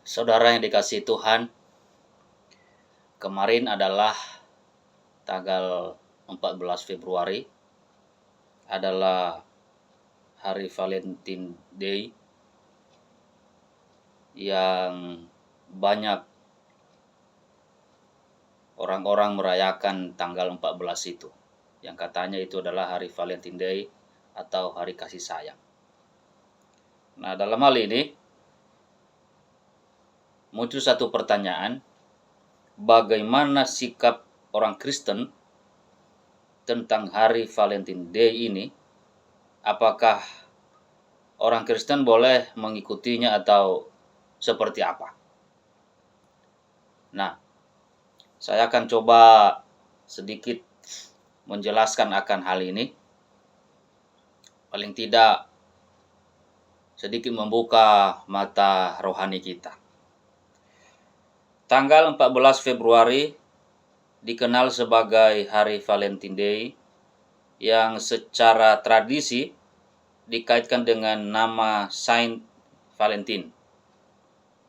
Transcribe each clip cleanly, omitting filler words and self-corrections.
Saudara yang dikasihi Tuhan, kemarin adalah tanggal 14 Februari adalah hari Valentine Day yang banyak orang-orang merayakan tanggal 14 itu. Yang katanya itu adalah hari Valentine Day atau hari kasih sayang. Nah, dalam hal ini muncul satu pertanyaan, bagaimana sikap orang Kristen tentang hari Valentine Day ini? Apakah orang Kristen boleh mengikutinya atau seperti apa? Nah, saya akan coba sedikit menjelaskan akan hal ini. Paling tidak sedikit membuka mata rohani kita. Tanggal 14 Februari dikenal sebagai hari Valentine Day yang secara tradisi dikaitkan dengan nama Saint Valentine.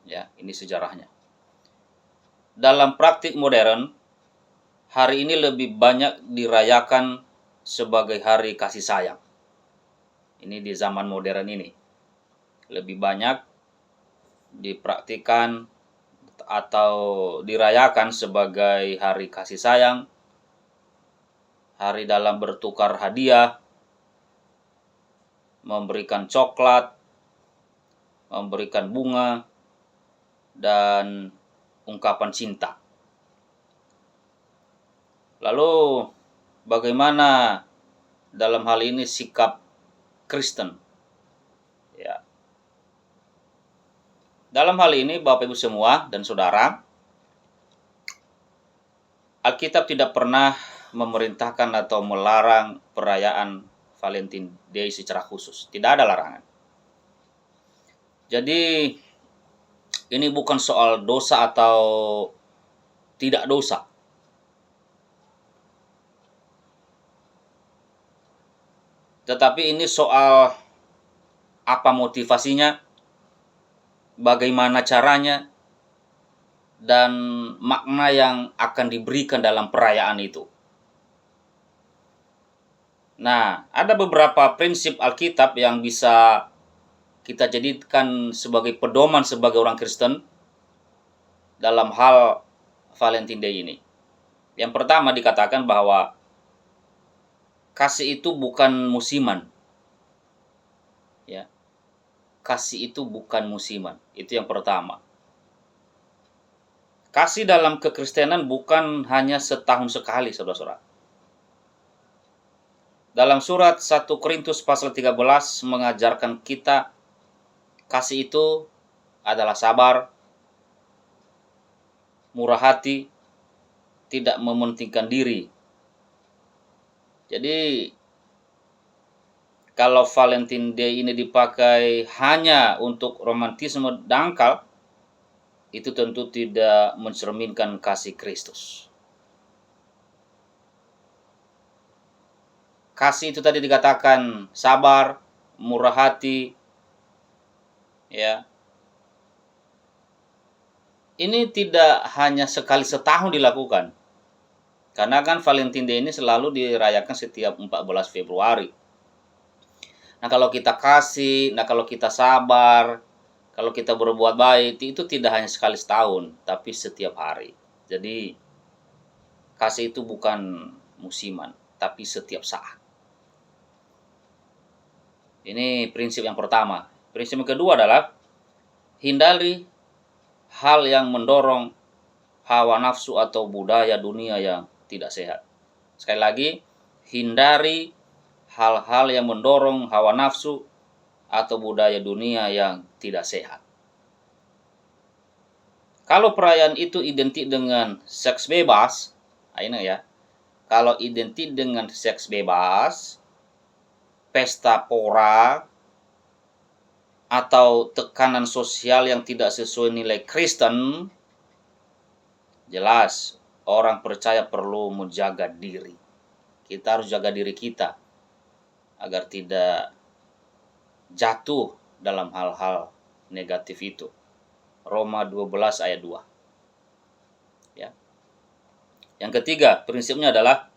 Ya, ini sejarahnya. Dalam praktik modern, hari ini lebih banyak dirayakan sebagai hari kasih sayang. Ini di zaman modern ini. Lebih banyak dipraktikkan atau dirayakan sebagai hari kasih sayang, hari dalam bertukar hadiah, memberikan coklat, memberikan bunga, dan ungkapan cinta. Lalu bagaimana dalam hal ini sikap Kristen? Ya. Dalam hal ini Bapak Ibu semua dan Saudara, Alkitab tidak pernah memerintahkan atau melarang perayaan Valentine Day secara khusus. Tidak ada larangan. Jadi ini bukan soal dosa atau tidak dosa. Tetapi ini soal apa motivasinya, bagaimana caranya, dan makna yang akan diberikan dalam perayaan itu. Nah, ada beberapa prinsip Alkitab yang bisa kita jadikan sebagai pedoman sebagai orang Kristen dalam hal Valentine Day ini. Yang pertama dikatakan bahwa kasih itu bukan musiman. Ya. Kasih itu bukan musiman. Itu yang pertama. Kasih dalam kekristenan bukan hanya setahun sekali, saudara-saudara. Dalam surat 1 Korintus pasal 13 mengajarkan kita kasih itu adalah sabar, murah hati, tidak mementingkan diri. Jadi kalau Valentine Day ini dipakai hanya untuk romantisme dangkal, itu tentu tidak mencerminkan kasih Kristus. Kasih itu tadi dikatakan sabar, murah hati, ya. Ini tidak hanya sekali setahun dilakukan. Karena kan Valentine Day ini selalu dirayakan setiap 14 Februari. Nah, kalau kita kasih, kalau kita sabar, kalau kita berbuat baik, itu tidak hanya sekali setahun, tapi setiap hari. Jadi, kasih itu bukan musiman, tapi setiap saat. Ini prinsip yang pertama. Prinsip yang kedua adalah hindari hal yang mendorong hawa nafsu atau budaya dunia yang tidak sehat. Sekali lagi, hindari hal-hal yang mendorong hawa nafsu atau budaya dunia yang tidak sehat. Kalau perayaan itu identik dengan seks bebas, ini ya. Kalau identik dengan seks bebas, pesta pora, atau tekanan sosial yang tidak sesuai nilai Kristen, jelas orang percaya perlu menjaga diri. Kita harus jaga diri kita agar tidak jatuh dalam hal-hal negatif itu. Roma 12 ayat 2. Ya. Yang ketiga, prinsipnya adalah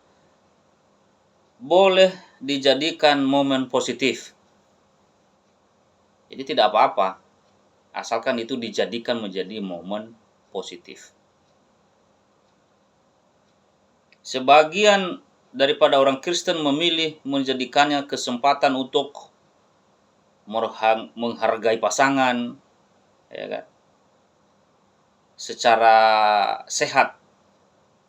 boleh dijadikan momen positif. Jadi tidak apa-apa, asalkan itu dijadikan menjadi momen positif. Sebagian daripada orang Kristen memilih menjadikannya kesempatan untuk menghargai pasangan, ya kan, secara sehat,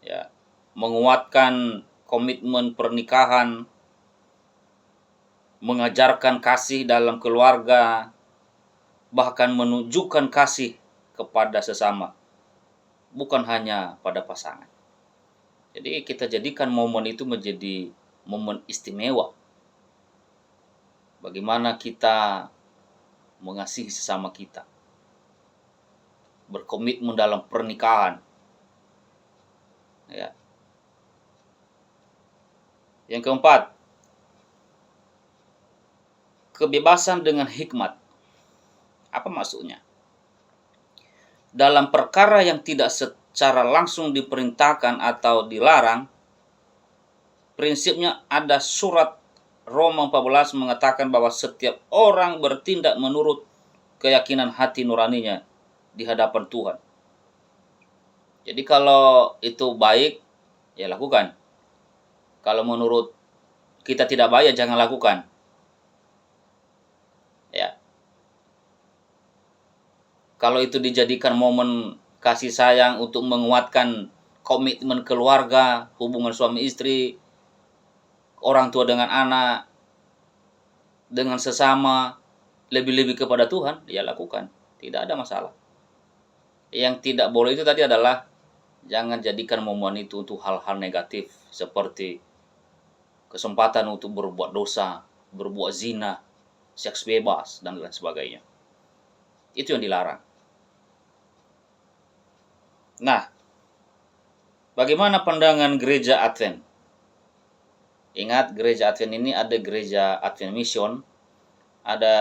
ya, menguatkan komitmen pernikahan, mengajarkan kasih dalam keluarga, bahkan menunjukkan kasih kepada sesama, bukan hanya pada pasangan. Jadi kita jadikan momen itu menjadi momen istimewa. Bagaimana kita mengasihi sesama kita, berkomitmen dalam pernikahan. Ya. Yang keempat, kebebasan dengan hikmat. Apa maksudnya? Dalam perkara yang tidak secara langsung diperintahkan atau dilarang, prinsipnya ada surat Roma 14 mengatakan bahwa setiap orang bertindak menurut keyakinan hati nuraninya di hadapan Tuhan. Jadi kalau itu baik, ya lakukan. Kalau menurut kita tidak baik, ya jangan lakukan. Ya. Kalau itu dijadikan momen kasih sayang untuk menguatkan komitmen keluarga, hubungan suami istri, orang tua dengan anak, dengan sesama, lebih-lebih kepada Tuhan, ya lakukan. Tidak ada masalah. Yang tidak boleh itu tadi adalah jangan jadikan momen itu untuk hal-hal negatif seperti kesempatan untuk berbuat dosa, berbuat zina, seks bebas, dan lain sebagainya. Itu yang dilarang. Nah, bagaimana pandangan gereja Advent? Ingat, gereja Advent ini ada gereja Advent Mission, ada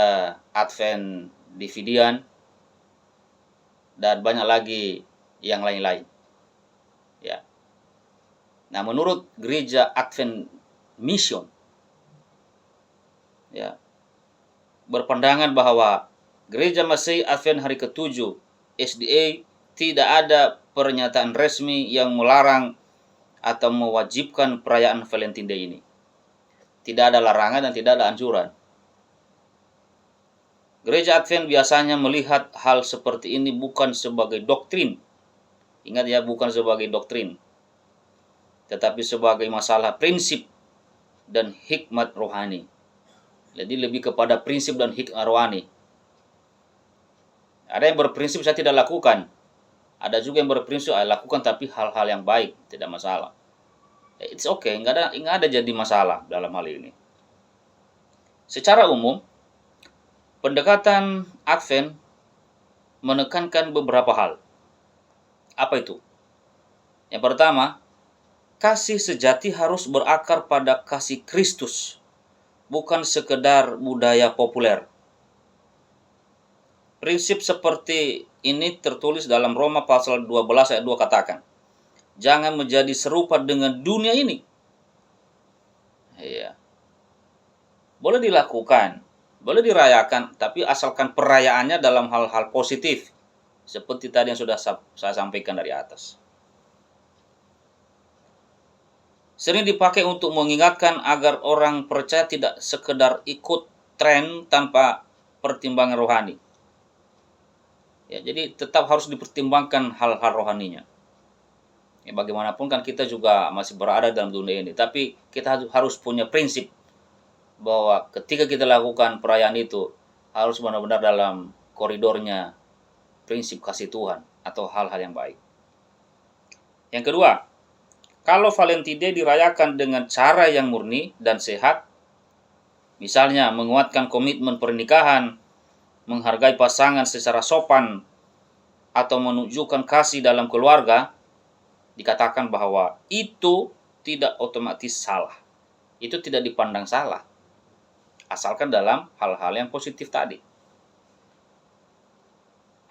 Advent Dividian, dan banyak lagi yang lain-lain. Ya. Nah, menurut gereja Advent Mission, ya, berpandangan bahwa gereja Masehi Advent hari ke-7 SDA tidak ada pernyataan resmi yang melarang atau mewajibkan perayaan Valentine Day ini. Tidak ada larangan dan tidak ada anjuran. Gereja Advent biasanya melihat hal seperti ini bukan sebagai doktrin. Ingat ya, bukan sebagai doktrin, tetapi sebagai masalah prinsip dan hikmat rohani. Jadi lebih kepada prinsip dan hikmat rohani. Ada yang berprinsip saya tidak lakukan. Ada juga yang berprinsip lakukan tapi hal-hal yang baik, tidak masalah. It's okay, nggak ada jadi masalah dalam hal ini. Secara umum, pendekatan Advent menekankan beberapa hal. Apa itu? Yang pertama, kasih sejati harus berakar pada kasih Kristus, bukan sekedar budaya populer. Prinsip seperti ini tertulis dalam Roma pasal 12 ayat 2 katakan, jangan menjadi serupa dengan dunia ini. Iya. Boleh dilakukan, boleh dirayakan, tapi asalkan perayaannya dalam hal-hal positif, seperti tadi yang sudah saya sampaikan dari atas. Sering dipakai untuk mengingatkan agar orang percaya tidak sekedar ikut tren tanpa pertimbangan rohani. Ya, jadi tetap harus dipertimbangkan hal-hal rohaninya. Ya, bagaimanapun kan kita juga masih berada dalam dunia ini, tapi kita harus punya prinsip bahwa ketika kita lakukan perayaan itu harus benar-benar dalam koridornya prinsip kasih Tuhan atau hal-hal yang baik. Yang kedua, kalau Valentine Day dirayakan dengan cara yang murni dan sehat, misalnya menguatkan komitmen pernikahan, menghargai pasangan secara sopan, atau menunjukkan kasih dalam keluarga, dikatakan bahwa itu tidak otomatis salah. Itu tidak dipandang salah, asalkan dalam hal-hal yang positif tadi.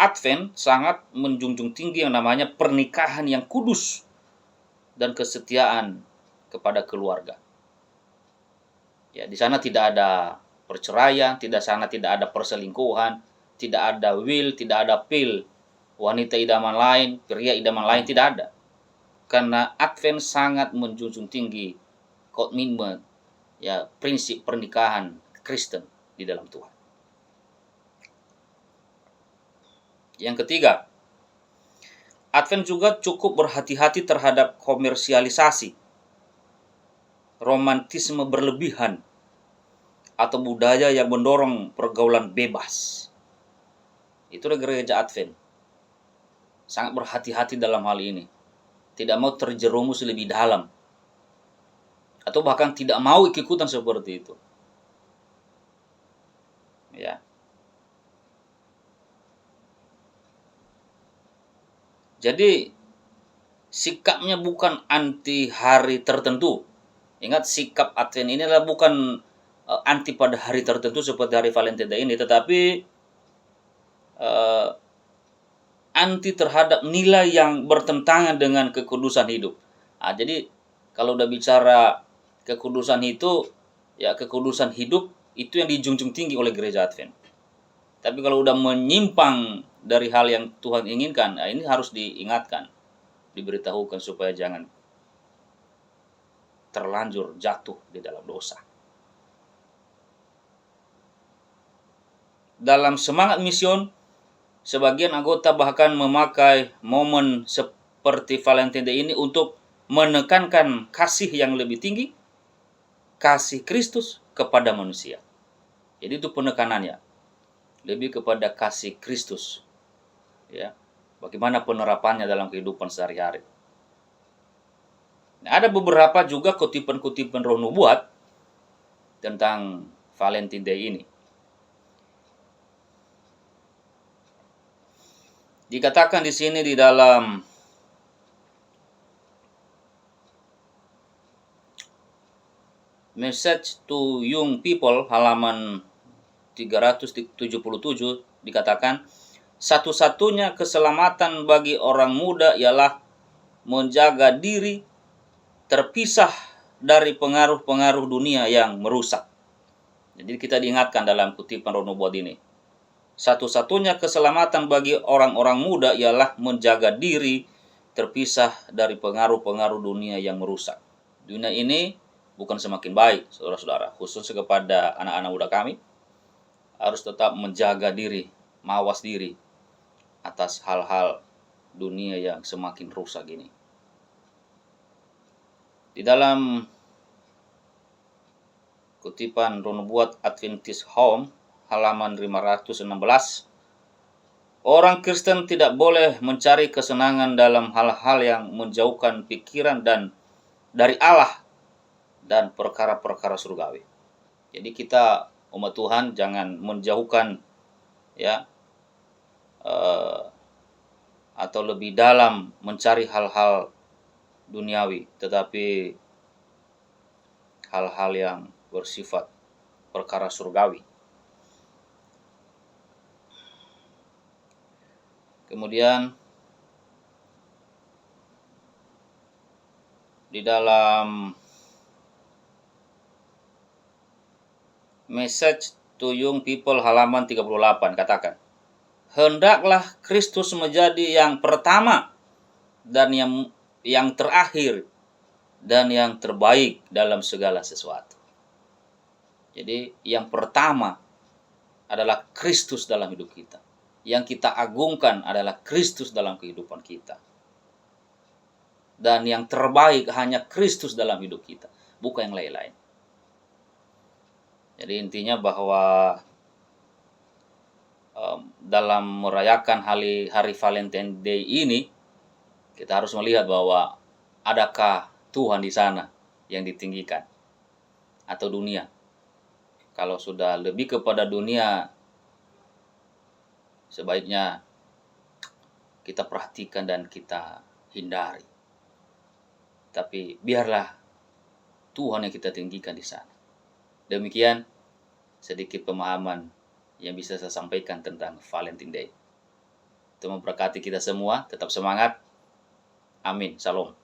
Advent sangat menjunjung tinggi yang namanya pernikahan yang kudus dan kesetiaan kepada keluarga. Ya, di sana tidak ada perceraian, tidak ada perselingkuhan, tidak ada will, tidak ada pill, wanita idaman lain, pria idaman lain, tidak ada. Karena Advent sangat menjunjung tinggi komitmen, ya, prinsip pernikahan Kristen di dalam Tuhan. Yang ketiga, Advent juga cukup berhati-hati terhadap komersialisasi, romantisme berlebihan, atau budaya yang mendorong pergaulan bebas. Itulah gereja Advent. Sangat berhati-hati dalam hal ini. Tidak mau terjerumus lebih dalam. Atau bahkan tidak mau ikut-ikutan seperti itu. Ya. Jadi sikapnya bukan anti hari tertentu. Ingat, sikap Advent ini adalah bukan anti pada hari tertentu seperti hari Valentine ini, tetapi anti terhadap nilai yang bertentangan dengan kekudusan hidup. Nah, jadi kalau udah bicara kekudusan itu, ya kekudusan hidup itu yang dijunjung tinggi oleh gereja Advent. Tapi kalau udah menyimpang dari hal yang Tuhan inginkan, nah ini harus diingatkan, diberitahukan supaya jangan terlanjur jatuh di dalam dosa. Dalam semangat mision, sebagian anggota bahkan memakai momen seperti Valentine Day ini untuk menekankan kasih yang lebih tinggi, kasih Kristus kepada manusia. Jadi itu penekanannya, lebih kepada kasih Kristus. Ya, bagaimana penerapannya dalam kehidupan sehari-hari. Nah, ada beberapa juga kutipan-kutipan roh nubuat tentang Valentine Day ini. Dikatakan di sini di dalam Message to Young People halaman 377 dikatakan, satu-satunya keselamatan bagi orang muda ialah menjaga diri terpisah dari pengaruh-pengaruh dunia yang merusak. Jadi kita diingatkan dalam kutipan roh nubuat ini, satu-satunya keselamatan bagi orang-orang muda ialah menjaga diri terpisah dari pengaruh-pengaruh dunia yang merusak. Dunia ini bukan semakin baik, saudara-saudara, khususnya kepada anak-anak muda kami, harus tetap menjaga diri, mawas diri atas hal-hal dunia yang semakin rusak ini. Di dalam kutipan roh nubuat Adventist Home halaman 516, orang Kristen tidak boleh mencari kesenangan dalam hal-hal yang menjauhkan pikiran dan dari Allah dan perkara-perkara surgawi. Jadi kita umat Tuhan jangan menjauhkan, ya, atau lebih dalam mencari hal-hal duniawi, tetapi hal-hal yang bersifat perkara surgawi. Kemudian di dalam Message to Young People halaman 38 katakan, hendaklah Kristus menjadi yang pertama dan yang terakhir dan yang terbaik dalam segala sesuatu. Jadi yang pertama adalah Kristus dalam hidup kita. Yang kita agungkan adalah Kristus dalam kehidupan kita. Dan yang terbaik hanya Kristus dalam hidup kita, bukan yang lain-lain. Jadi intinya bahwa dalam merayakan hari Valentine Day ini, kita harus melihat bahwa adakah Tuhan di sana yang ditinggikan atau dunia. Kalau sudah lebih kepada dunia, sebaiknya kita perhatikan dan kita hindari. Tapi biarlah Tuhan yang kita tinggikan di sana. Demikian sedikit pemahaman yang bisa saya sampaikan tentang Valentine Day. Tuhan memberkati kita semua, tetap semangat. Amin. Shalom.